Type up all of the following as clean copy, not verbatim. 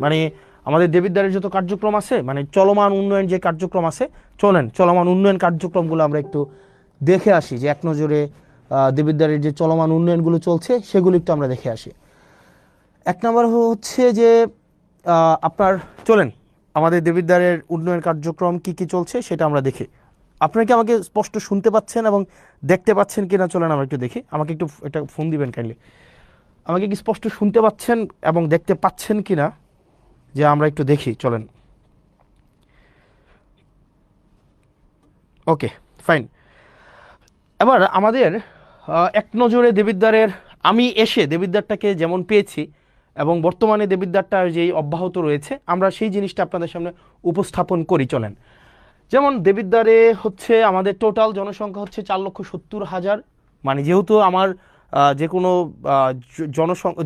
মানে আমাদের দেবিদ্বারের যত কার্যক্রম আছে, মানে চলমান উন্নয়ন যে কার্যক্রম আছে, চলেন চলমান উন্নয়ন কার্যক্রমগুলো আমরা একটু দেখে আসি, যে এক নজরে দেবিদ্বারের যে চলমান উন্নয়নগুলো চলছে সেগুলো একটু আমরা দেখে আসি। এক নম্বর হচ্ছে যে আপনার চলেন আমাদের দেবিদ্বারের উন্নয়ন কার্যক্রম কি কি চলছে সেটা আমরা দেখি। আপনারা কি আমাকে স্পষ্ট শুনতে পাচ্ছেন এবং দেখতে পাচ্ছেন কিনা চলেন আমরা একটু দেখি। আমাকে একটু একটা ফোন দিবেন কাইন্ডলি। আমাকে কি স্পষ্ট শুনতে পাচ্ছেন এবং দেখতে পাচ্ছেন কিনা, যে আমরা একটু দেখি চলেন। ওকে, ফাইন। এবার আমাদের এক নজরে দেবিদ্বারের, আমি এসে দেবিদ্বারটাকে যেমন পেয়েছি এবং বর্তমানে দেবিদ্বারটা যেই অব্যাহত রয়েছে, আমরা সেই জিনিসটা আপনাদের সামনে উপস্থাপন করি চলেন। যেমন দেবিদ্বারে হচ্ছে আমাদের টোটাল জনসংখ্যা হচ্ছে 4,70,000। মানে যেহেতু আমার যে কোনো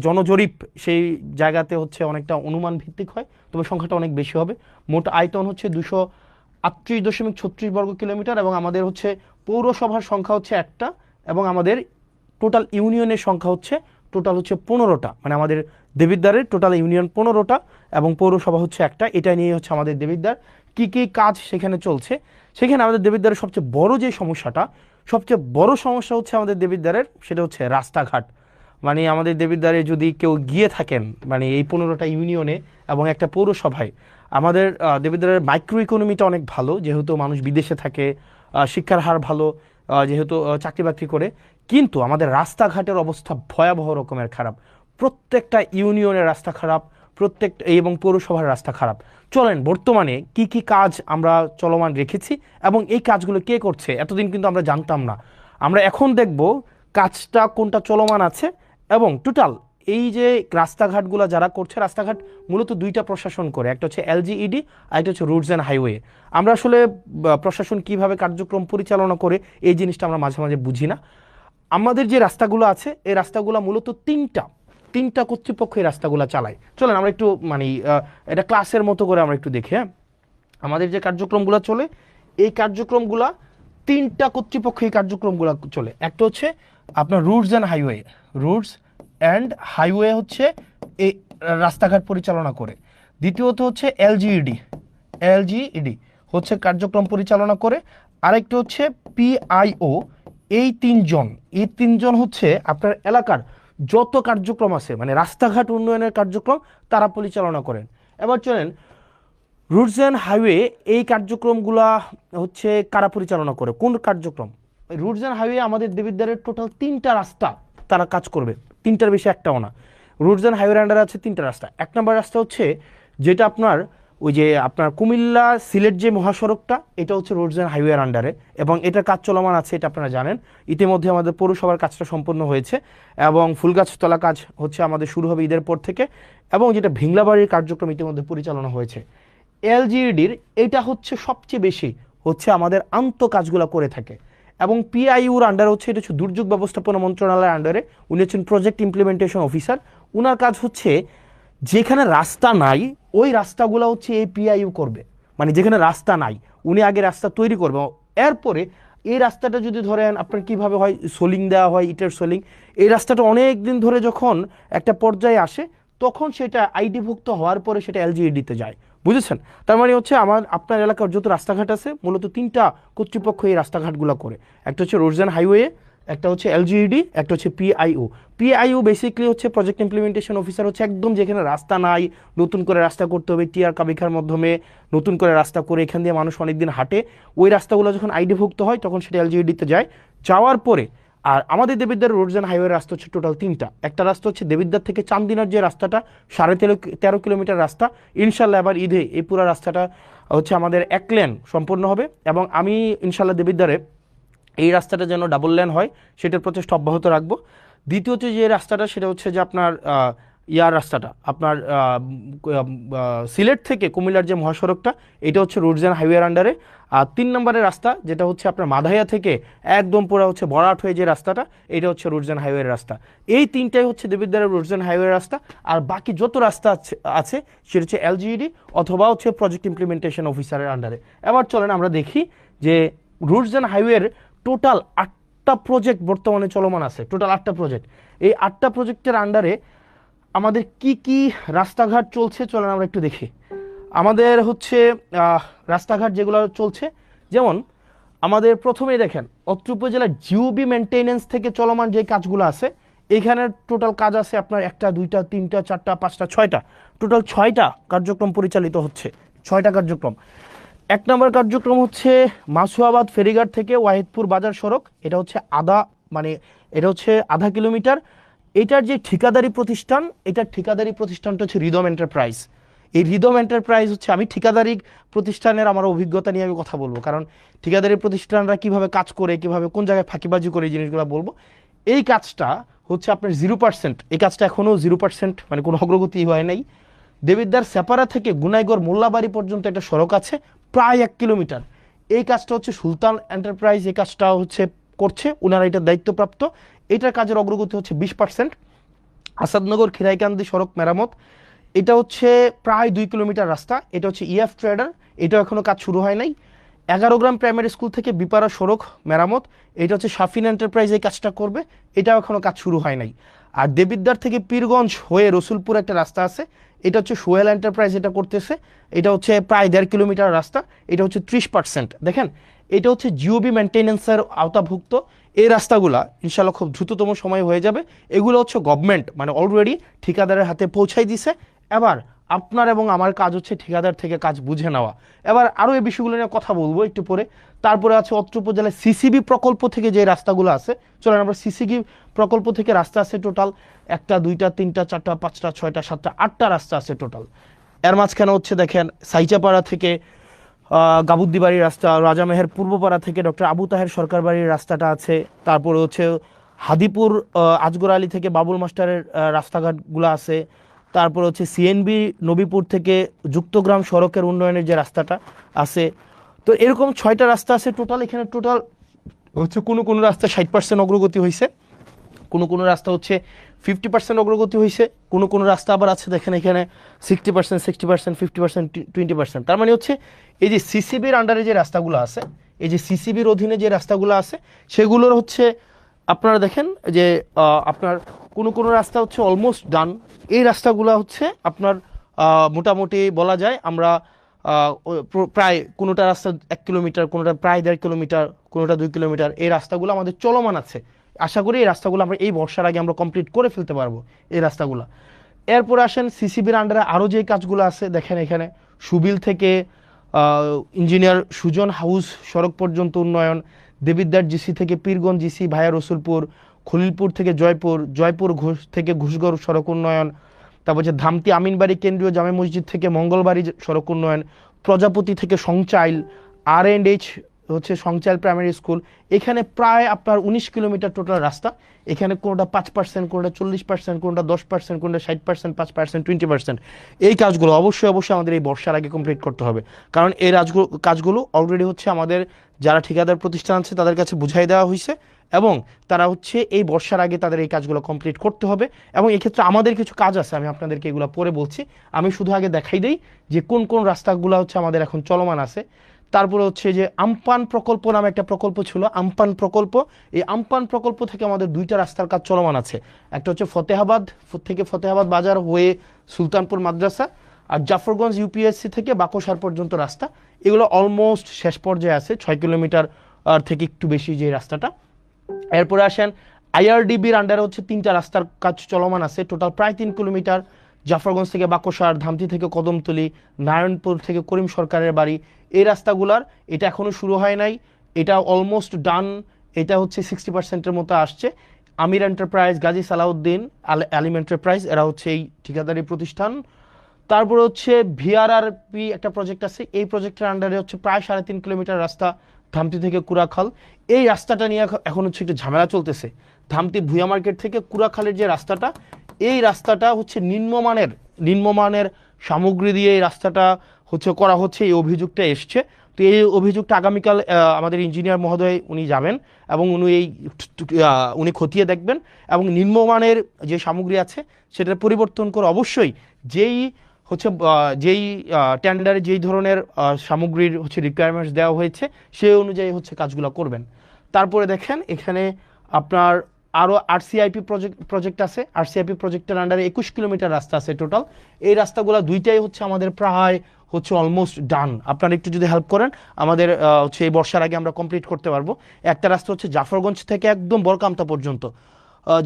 জনজরিপ সেই জায়গাতে হচ্ছে অনেকটা অনুমান ভিত্তিক হয়, তবে সংখ্যাটা অনেক বেশি হবে। মোট আয়তন হচ্ছে 238.36 বর্গ কিলোমিটার, এবং আমাদের হচ্ছে পৌরসভার সংখ্যা হচ্ছে একটা, এবং আমাদের টোটাল ইউনিয়নের সংখ্যা হচ্ছে টোটাল হচ্ছে 15টা। মানে আমাদের দেবিদ্বারের টোটাল ইউনিয়ন 15টা এবং পৌরসভা হচ্ছে একটা। এটা নিয়ে হচ্ছে আমাদের দেবিদ্বার কি কি কাজ সেখানে চলছে। সেখানে আমাদের দেবিদ্বারের সবচেয়ে বড় যে সমস্যাটা, সবচেয়ে বড় সমস্যা হচ্ছে আমাদের দেবিদ্বারের, সেটা হচ্ছে রাস্তাঘাট। মানে আমাদের দেবিদ্বারে যদি কেউ গিয়ে থাকেন, মানে এই 15টা ইউনিয়নে এবং একটা পৌরসভায়, আমাদের দেবিদ্বারের মাইক্রো ইকোনমিটা অনেক ভালো, যেহেতু মানুষ বিদেশে থাকে, শিক্ষার হার ভালো, যেহেতু চাকরি বাকরি করে। কিন্তু আমাদের রাস্তাঘাটের অবস্থা ভয়াবহ রকমের খারাপ। প্রত্যেকটা ইউনিয়নের রাস্তা খারাপ, প্রত্যেক এবং পৌরসভার রাস্তা খারাপ। চলেন বর্তমানে কি কি কাজ আমরা চলমান রেখেছি এবং এই কাজগুলো কে করছে, এতদিন কিন্তু আমরা জানতাম না। আমরা এখন দেখব কাজটা কোনটা চলমান আছে, এবং টোটাল এই যে রাস্তাঘাটগুলো যারা করছে, রাস্তাঘাট মূলত দুইটা প্রশাসন করে, একটা হচ্ছে এলজিইডি আর একটা হচ্ছে রুটস অ্যান্ড হাইওয়ে। আমরা আসলে প্রশাসন কিভাবে কার্যক্রম পরিচালনা করে এই জিনিসটা আমরা মাঝে মাঝে বুঝি না। আমাদের যে রাস্তাগুলো আছে এই রাস্তাগুলো মূলত তিনটা তিনটা কর্তৃপক্ষ এই রাস্তাগুলো চালায়। চলেন আমরা একটু মানে এটা ক্লাসের মতো করে আমরা একটু দেখি। হ্যাঁ, আমাদের যে কার্যক্রমগুলো চলে, এই কার্যক্রমগুলা তিনটা কর্তৃপক্ষ এই কার্যক্রমগুলো চলে। একটা হচ্ছে আপনার roots and highway, roots and highway হচ্ছে এই রাস্তাঘাট পরিচালনা করে। দ্বিতীয়ত হচ্ছে এলজিইডি, এলজিইডি হচ্ছে কার্যক্রম পরিচালনা করে। আরেকটা হচ্ছে পিআইও। এই তিনজন হচ্ছে আপনার এলাকার যত কার্যক্রম আছে, মানে রাস্তাঘাট উন্নয়নের কার্যক্রম তারা পরিচালনা করেন। এবার চলেন রুটস অ্যান্ড হাইওয়ে, এই কার্যক্রমগুলা হচ্ছে কারা পরিচালনা করে, কোন কার্যক্রম? রুটস অ্যান্ড হাইওয়ে আমাদের দেবিদ্বারের টোটাল তিনটা রাস্তা তারা কাজ করবে, তিনটার বেশি একটাও না। রুটস অ্যান্ড হাইওয়ের আন্ডারে আছে তিনটা রাস্তা। এক নম্বর রাস্তা হচ্ছে যেটা আপনার ওই যে আপনার কুমিল্লা সিলেট যে মহাসড়কটা, এটা হচ্ছে রোডস অ্যান্ড হাইওয়ের আন্ডারে, এবং এটার কাজ চলমান আছে, এটা আপনারা জানেন। ইতিমধ্যে আমাদের পৌরসভার কাজটা সম্পন্ন হয়েছে, এবং ফুলগাছতলা কাজ হচ্ছে আমাদের শুরু হবে ঈদের পর থেকে, এবং যেটা ভিংলাবাড়ির কার্যক্রম ইতিমধ্যে পরিচালনা হয়েছে। এলজিইডির এটা হচ্ছে সবচেয়ে বেশি হচ্ছে আমাদের আন্ত কাজগুলো করে থাকে, এবং পিআইউর আন্ডারে হচ্ছে, এটা হচ্ছে দুর্যোগ ব্যবস্থাপনা মন্ত্রণালয়ের আন্ডারে। উনি হচ্ছেন প্রজেক্ট ইমপ্লিমেন্টেশন অফিসার। উনার কাজ হচ্ছে যেখানে রাস্তা নাই ওই রাস্তাগুলো হচ্ছে এই পিআইইউ করবে। মানে যেখানে রাস্তা নাই উনি আগে রাস্তা তৈরি করবে, এরপরে এই রাস্তাটা যদি ধরেন আপনার কিভাবে হয়, সোলিং দেওয়া হয়, ইটের সোলিং, এই রাস্তাটা অনেক দিন ধরে যখন একটা পর্যায়ে আসে তখন সেটা আইডিভুক্ত হওয়ার পরে সেটা এলজিইডিতে যায়। বুঝেছেন? তার মানে হচ্ছে আপনার এলাকার যত রাস্তাঘাট আছে মূলত তিনটা কর্তৃপক্ষ এই রাস্তাঘাটগুলো করে। একটা হচ্ছে রোডস অ্যান্ড হাইওয়ে, একটা হচ্ছে এলজিইডি, একটা হচ্ছে পিআইও। পিআইও বেসিক্যালি হচ্ছে প্রজেক্ট ইমপ্লিমেন্টেশন অফিসার, হচ্ছে একদম যেখানে রাস্তা নাই, নতুন করে রাস্তা করতে হবে, টিআর কাবিখার মাধ্যমে নতুন করে রাস্তা করে এখান দিয়ে মানুষ অনেকদিন হাঁটে, ওই রাস্তাগুলো যখন আইডিভুক্ত হয় তখন সেটা এলজিইডিতে যায়। যাওয়ার পরে আর আমাদের দেবিদ্বার রোডস অ্যান্ড হাইওয়ে রাস্তা হচ্ছে টোটাল তিনটা। একটা রাস্তা হচ্ছে দেবিদ্বার থেকে চান্দিনার যে রাস্তাটা 13.5 কিলোমিটার রাস্তা, ইনশাল্লাহ এবার ঈদে এই পুরো রাস্তাটা হচ্ছে আমাদের 1 লেন সম্পূর্ণ হবে, এবং আমি ইনশাল্লাহ দেবিদ্বারে এই রাস্তাটা যেন ডাবল লেন হয় সেটার প্রচেষ্টা অব্যাহত রাখবো। দ্বিতীয়ত যে রাস্তাটা সেটা হচ্ছে যে আপনার ইয়ার রাস্তাটা আপনার সিলেট থেকে কুমিল্লার যে মহাসড়কটা, এটা হচ্ছে রোডস অ্যান্ড হাইওয়ের আন্ডারে। আর 3 নম্বরের রাস্তা যেটা হচ্ছে আপনার মাধাইয়া থেকে একদম পুরো হচ্ছে বরাট হয়ে যে রাস্তাটা, এটা হচ্ছে রোডস অ্যান্ড হাইওয়ের রাস্তা। এই তিনটাই হচ্ছে দেবিদ্বারের রোডস অ্যান্ড হাইওয়ের রাস্তা। আর বাকি যত রাস্তা আছে সেটা হচ্ছে এলজিইডি অথবা হচ্ছে প্রজেক্ট ইমপ্লিমেন্টেশন অফিসারের আন্ডারে। এবার চলেন আমরা দেখি যে রোডস অ্যান্ড হাইওয়ের টোটাল 8টা প্রজেক্ট বর্তমানে চলমান আছে, টোটাল 8টা প্রজেক্ট। এই 8টা প্রজেক্টের আন্ডারে আমাদের কি কি রাস্তাঘাট চলছে চলেন আমরা একটু দেখি। আমাদের হচ্ছে রাস্তাঘাট যেগুলো চলছে, যেমন আমাদের প্রথমেই দেখেন অত্র উপজেলার জিওবি মেনটেনেন্স থেকে চলমান যে কাজগুলো আছে, এইখানে টোটাল কাজ আছে আপনার একটা দুইটা তিনটা চারটা পাঁচটা ছয়টা, টোটাল ছয়টা কার্যক্রম পরিচালিত হচ্ছে, ছয়টা কার্যক্রম। এক নম্বর কার্যক্রম হচ্ছে মাসুয়াবাদ ফেরিঘাট থেকে ওয়াহিদপুর বাজার সড়ক, এটা হচ্ছে মানে এটা হচ্ছে আধা কিলোমিটার। এটার যে ঠিকাদারি প্রতিষ্ঠান, এটার ঠিকাদারি প্রতিষ্ঠানটা হচ্ছে রিদম এন্টারপ্রাইজ। এই রিদম এন্টারপ্রাইজ হচ্ছে, আমি ঠিকাদারি প্রতিষ্ঠানের আমার অভিজ্ঞতা নিয়ে আমি কথা বলবো, কারণ ঠিকাদারি প্রতিষ্ঠানরা কিভাবে কাজ করে, কিভাবে কোন জায়গায় ফাঁকিবাজি করে, এই জিনিসগুলো বলবো। এই কাজটা হচ্ছে আপনার 0%, এই কাজটা এখনো 0%, মানে কোনো অগ্রগতি হয় নাই। দেবিদ্বার সেপারা থেকে গুনাইগড় মোল্লাবাড়ি পর্যন্ত একটা সড়ক আছে প্রায় 1 কিলোমিটার। এই কাজটা হচ্ছে সুলতান এন্টারপ্রাইজ, এই কাজটা হচ্ছে করছে, ওনারা এটা দায়িত্বপ্রাপ্ত। এটার কাজের অগ্রগতি হচ্ছে 20%। আসাদনগর খিরাইকান্দি সড়ক মেরামত, এটা হচ্ছে প্রায় 2 কিলোমিটার রাস্তা, এটা হচ্ছে ইএফ ট্রেডার, এটাও এখনো কাজ শুরু হয় নাই। 11 গ্রাম প্রাইমারি স্কুল থেকে বিপারা সড়ক মেরামত, এটা হচ্ছে শাফিন এন্টারপ্রাইজ এই কাজটা করবে, এটাও এখনো কাজ শুরু হয় নাই। আর দেবিদ্বার থেকে পীরগঞ্জ হয়ে রসুলপুর একটা রাস্তা আছে, এটা হচ্ছে সোহেল এন্টারপ্রাইজ এটা করতেছে, এটা হচ্ছে প্রায় 1.5 কিলোমিটার রাস্তা, এটা হচ্ছে 30%। দেখেন এটা হচ্ছে জিওবি মেনটেন্যান্সের আওতাভুক্ত। এই রাস্তাগুলা ইনশাল্লাহ খুব দ্রুততম সময় হয়ে যাবে। এগুলো হচ্ছে গভর্নমেন্ট মানে অলরেডি ঠিকাদারের হাতে পৌঁছাই দিছে। এবার আপনার এবং আমার কাজ হচ্ছে ঠিকাদার থেকে কাজ বুঝে নেওয়া। এবার আরও এই বিষয়গুলো নিয়ে কথা বলবো একটু পরে। তারপরে আছে অত্র উপজেলায় সিসিবি প্রকল্প থেকে যে রাস্তাগুলো আছে, চলেন আমরা সিসিবি প্রকল্প থেকে রাস্তা আছে টোটাল একটা দুইটা তিনটা চারটা পাঁচটা ছয়টা সাতটা আটটা রাস্তা আছে টোটাল। এর মাঝখানে হচ্ছে দেখেন সাইচাপাড়া থেকে গাবুদ্দি বাড়ির রাস্তা, রাজামেহের পূর্বপাড়া থেকে ডক্টর আবু তাহের সরকার বাড়ির রাস্তাটা আছে। তারপরে হচ্ছে হাদিপুর আজগর আলী থেকে বাবুল মাস্টারের রাস্তাঘাটগুলো আছে। তারপর হচ্ছে সিএনবি নবীপুর থেকে যুক্তগ্রাম সড়কের উন্নয়নের যে রাস্তাটা আছে। তো এরকম ছয়টা রাস্তা আছে টোটাল। এখানে টোটাল হচ্ছে কোনো কোনো রাস্তা 60% অগ্রগতি হয়েছে, কোনো কোনো রাস্তা হচ্ছে 50% অগ্রগতি হয়েছে, কোনো কোনো রাস্তা আবার আছে দেখেন এখানে 60%, 60%, 50%, 20%। তার মানে হচ্ছে এই যে সিসিবির আন্ডারে যে রাস্তাগুলো আছে, এই যে সিসিবির অধীনে যে রাস্তাগুলো আছে, সেগুলোর হচ্ছে আপনারা দেখেন যে আপনার কোনো কোনো রাস্তা হচ্ছে অলমোস্ট ডান। এই রাস্তাগুলো হচ্ছে আপনার মোটামুটি বলা যায় আমরা প্রায় কোনোটা রাস্তা 1 কিলোমিটার, কোনোটা প্রায় 1.5 কিলোমিটার, কোনোটা 2 কিলোমিটার, এই রাস্তাগুলো আমাদের চলমান আছে। আশা করি এই রাস্তাগুলো আমরা এই বর্ষার আগে আমরা কমপ্লিট করে ফেলতে পারবো এই রাস্তাগুলো। এরপর আসেন সিসিবির আন্ডারে আরও যে কাজগুলো আছে, দেখেন এখানে সুবিল থেকে ইঞ্জিনিয়ার সুজন হাউস সড়ক পর্যন্ত উন্নয়ন, দেবিদ্বার জিসি থেকে পীরগঞ্জ জিসি ভায়া রসুলপুর, খলিলপুর থেকে জয়পুর, জয়পুর ঘোষ থেকে ঘুষগড় সড়ক উন্নয়ন, তারপর হচ্ছে ধামতি আমিনবাড়ি কেন্দ্রীয় জামে মসজিদ থেকে মঙ্গলবাড়ি সড়ক উন্নয়ন, প্রজাপতি থেকে সংচাইল, R&H হচ্ছে সংচাইল প্রাইমারি স্কুল। এখানে প্রায় আপনার 19 কিলোমিটার টোটাল রাস্তা। এখানে কোনোটা 5%, কোনোটা 40%, কোনোটা 10%, কোনোটা 60%, 5%, 20%। এই কাজগুলো অবশ্যই অবশ্যই আমাদের এই বর্ষার আগে কমপ্লিট করতে হবে, কারণ এই কাজগুলো অলরেডি হচ্ছে আমাদের যারা ঠিকাদার প্রতিষ্ঠান আছে তাদের কাছে বুঝাই দেওয়া হয়েছে, এবং তারা হচ্ছে এই বর্ষার আগে তাদের এই কাজগুলো কমপ্লিট করতে হবে। এবং এক্ষেত্রে আমাদের কিছু কাজ আছে, আমি আপনাদেরকে এগুলো পরে বলছি। আমি শুধু আগে দেখাই দেই যে কোন কোন রাস্তাগুলো হচ্ছে আমাদের এখন চলমান আছে। তারপরে হচ্ছে যে আমপান প্রকল্প নামে একটা প্রকল্প ছিল, আমপান প্রকল্প। এই আমপান প্রকল্প থেকে আমাদের দুইটা রাস্তার কাজ চলমান আছে। একটা হচ্ছে ফতেহাবাদ থেকে ফতেহাবাদ বাজার হয়ে সুলতানপুর মাদ্রাসা, আর জাফরগঞ্জ ইউপিএসসি থেকে বাকশার পর্যন্ত রাস্তা। এগুলো অলমোস্ট শেষ পর্যায়ে আছে, 6 কিলোমিটার থেকে একটু বেশি যে রাস্তাটা। এরপরে আসেন IRDBর আন্ডারে হচ্ছে 3টা রাস্তার কাজ চলমান আছে, টোটাল প্রায় 3 কিলোমিটার। জাফরগঞ্জ থেকে বাকশার, ধামতি থেকে কদমতলি, নারায়ণপুর থেকে করিম সরকারের বাড়ি, এই রাস্তাগুলার এটা এখনো শুরু হয় নাই, এটা অলমোস্ট ডান। এটা হচ্ছে 60%-এর মতো আসছে। আমির এন্টারপ্রাইজ, গাজী সালাউদ্দিন, আলিম এন্টারপ্রাইজ, এরা হচ্ছে এই ঠিকাদারি প্রতিষ্ঠান। তারপর হচ্ছে VRRP একটা প্রজেক্ট আছে, এই প্রজেক্টের আন্ডারে হচ্ছে প্রায় 3.5 কিলোমিটার রাস্তা ধামতি থেকে কুড়াখাল। এই রাস্তাটা নিয়ে এখন হচ্ছে একটু ঝামেলা চলতেছে। ধামতি ভুয়া মার্কেট থেকে কুড়াখালের যে রাস্তাটা, এই রাস্তাটা হচ্ছে নিম্নমানের সামগ্রী দিয়ে এই রাস্তাটা হচ্ছে করা হচ্ছে, এই অভিযোগটা এসছে। তো এই অভিযোগটা আগামীকাল আমাদের ইঞ্জিনিয়ার মহোদয় উনি যাবেন এবং উনি খতিয়ে দেখবেন, এবং নিম্নমানের যে সামগ্রী আছে সেটা পরিবর্তন করে অবশ্যই যেই হচ্ছে যেই টেন্ডারে যেই ধরনের সামগ্রীর হচ্ছে রিকোয়ারমেন্টস দেওয়া হয়েছে সেই অনুযায়ী হচ্ছে কাজগুলো করবেন। তারপরে দেখেন এখানে আপনার আরও আরসিআইপি প্রজেক্ট আছে, আরসিআইপি প্রজেক্টের আন্ডারে 21 কিলোমিটার রাস্তা আছে টোটাল। এই রাস্তাগুলো দুইটাই হচ্ছে আমাদের প্রায় হচ্ছে অলমোস্ট ডান। আপনারা একটু যদি হেল্প করেন আমাদের হচ্ছে এই বর্ষার আগে আমরা কমপ্লিট করতে পারবো। একটা রাস্তা হচ্ছে জাফরগঞ্জ থেকে একদম বরকামতা পর্যন্ত,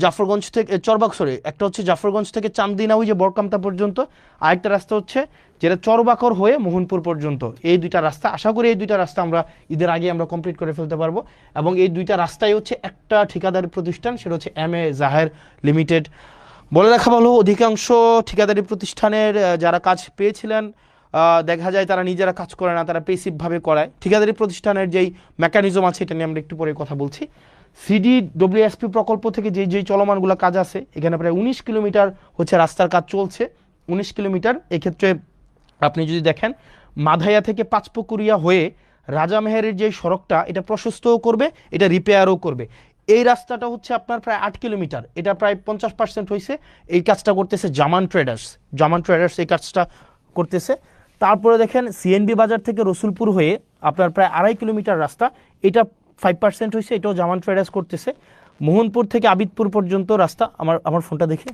জাফরগঞ্জ থেকে চরবাগ, সরি, একটা হচ্ছে জাফরগঞ্জ থেকে চান্দিনা ওই যে বরকামতা পর্যন্ত, আরেকটা রাস্তা হচ্ছে যেটা চরবাকর হয়ে মোহনপুর পর্যন্ত। এই দুইটা রাস্তা, আশা করি এই দুইটা রাস্তা আমরা ঈদের আগে আমরা কমপ্লিট করে ফেলতে পারবো। এবং এই দুইটা রাস্তাই হচ্ছে একটা ঠিকাদারি প্রতিষ্ঠান, সেটা হচ্ছে এম এ জাহের লিমিটেড। বলে রাখা ভালো, অধিকাংশ ঠিকাদারি প্রতিষ্ঠানের যারা কাজ পেয়েছিলেন দেখা যায় তারা নিজেরা কাজ করে না, তারা পেসিভভাবে করায়। ঠিকাদারি প্রতিষ্ঠানের যেই মেকানিজম আছে এটা নিয়ে আমরা একটু পরে কথা বলছি। সিডিডব্লিউএসপি প্রকল্প থেকে যেই চলমানগুলো কাজ আছে, এখানে প্রায় 19 কিলোমিটার হচ্ছে রাস্তার কাজ চলছে। 19 কিলোমিটার, এক্ষেত্রে আপনি যদি দেখেন মাধাইয়া থেকে পাঁচপুকুরিয়া হয়ে রাজামেহেরের যে সড়কটা, এটা প্রশস্তও করবে, এটা রিপেয়ারও করবে। এই রাস্তাটা হচ্ছে আপনার প্রায় 8 কিলোমিটার, এটা প্রায় 50% হয়েছে। এই কাজটা করতেছে জামান ট্রেডার্স, জামান ট্রেডার্স এই কাজটা করতেছে। তারপরে দেখেন সিএনবি বাজার থেকে রসুলপুর হয়ে আপনার প্রায় 2.5 কিলোমিটার রাস্তা, এটা 5% হয়েছে, এটাও জামান ট্রেডার্স করতেছে। মোহনপুর থেকে আবিদপুর পর্যন্ত রাস্তা, আমার ফোনটা দেখে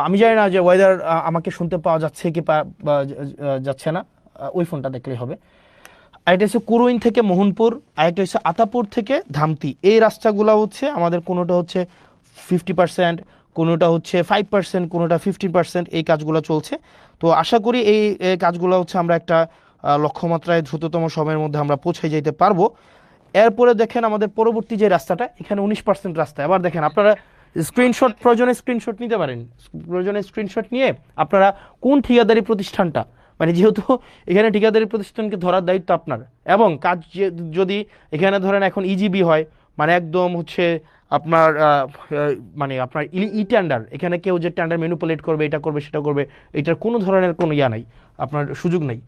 আমি জানি না যে ওয়েদার আমাকে শুনতে পাওয়া যাচ্ছে কি যাচ্ছে না, ওই ফোনটা দেখলেই হবে। আরেকটা হচ্ছে কুরুইন থেকে মোহনপুর, আরেকটা হচ্ছে আতাপুর থেকে ধামতি। এই রাস্তাগুলো হচ্ছে আমাদের কোনোটা হচ্ছে 50%, কোনোটা হচ্ছে 5%, কোনোটা 15%, এই কাজগুলো চলছে। তো আশা করি এই কাজগুলো হচ্ছে আমরা একটা লক্ষ্যমাত্রায় দ্রুততম সময়ের মধ্যে আমরা পৌঁছে যেতে পারবো। এরপরে দেখেন আমাদের পরবর্তী যে রাস্তাটা, এখানে 19% রাস্তা। এবার দেখেন আপনারা স্ক্রিনশট, প্রয়োজনে স্ক্রিনশট নিতে পারেন, প্রয়োজনে স্ক্রিনশট নিয়ে আপনারা কোন ঠিকাদারি প্রতিষ্ঠানটা, মানে যেহেতু এখানে ঠিকাদারি প্রতিষ্ঠানকে ধরার দায়িত্ব আপনার, এবং কাজ যদি এখানে ধরেন এখন ইজিবি হয়, মানে একদম হচ্ছে আপনার মানে আপনার ই টেন্ডার, এখানে কেউ যে টেন্ডার ম্যানিপুলেট করবে, এটা করবে সেটা করবে, এটার কোনো ধরনের কোনো ইয়া নাই, আপনার সুযোগ নেই।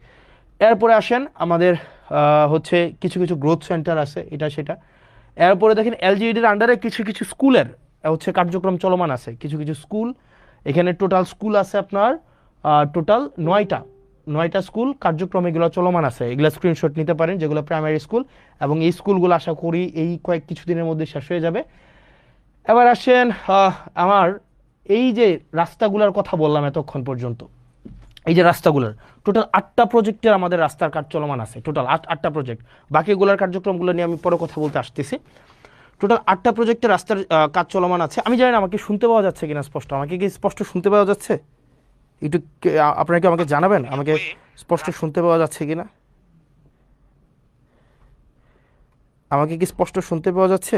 এরপরে আসেন আমাদের হচ্ছে কিছু কিছু গ্রোথ সেন্টার আছে, এটা সেটা। এরপরে দেখেন এলজিইডির আন্ডারে কিছু কিছু স্কুলের হচ্ছে কার্যক্রম চলমান আছে, কিছু কিছু স্কুল। এখানে টোটাল স্কুল আছে আপনার টোটাল 9টা স্কুল কার্যক্রম এগুলো চলমান আছে। এগুলো স্ক্রিনশট নিতে পারেন, যেগুলো প্রাইমারি স্কুল, এবং এই স্কুলগুলো আশা করি এই কিছুদিনের মধ্যে শেষ হয়ে যাবে। এবার আসেন আমার এই যে রাস্তাগুলোর কথা বললাম এতক্ষণ পর্যন্ত, এই যে রাস্তাগুলোর টোটাল 8টা প্রজেক্টের আমাদের রাস্তার কাজ চলমান আছে, টোটাল 8টা প্রজেক্ট। বাকিগুলোর কার্যক্রমগুলো নিয়ে আমি পরে কথা বলতে আসতেছি। টোটাল 8টা প্রজেক্টের রাস্তার কাজ চলমান আছে। আমি জানি না আমাকে শুনতে পাওয়া যাচ্ছে কিনা স্পষ্ট, আমাকে কি স্পষ্ট শুনতে পাওয়া যাচ্ছে? একটু আপনারা কি আমাকে জানাবেন আমাকে স্পষ্ট শুনতে পাওয়া যাচ্ছে কিনা, আমাকে কি স্পষ্ট শুনতে পাওয়া যাচ্ছে?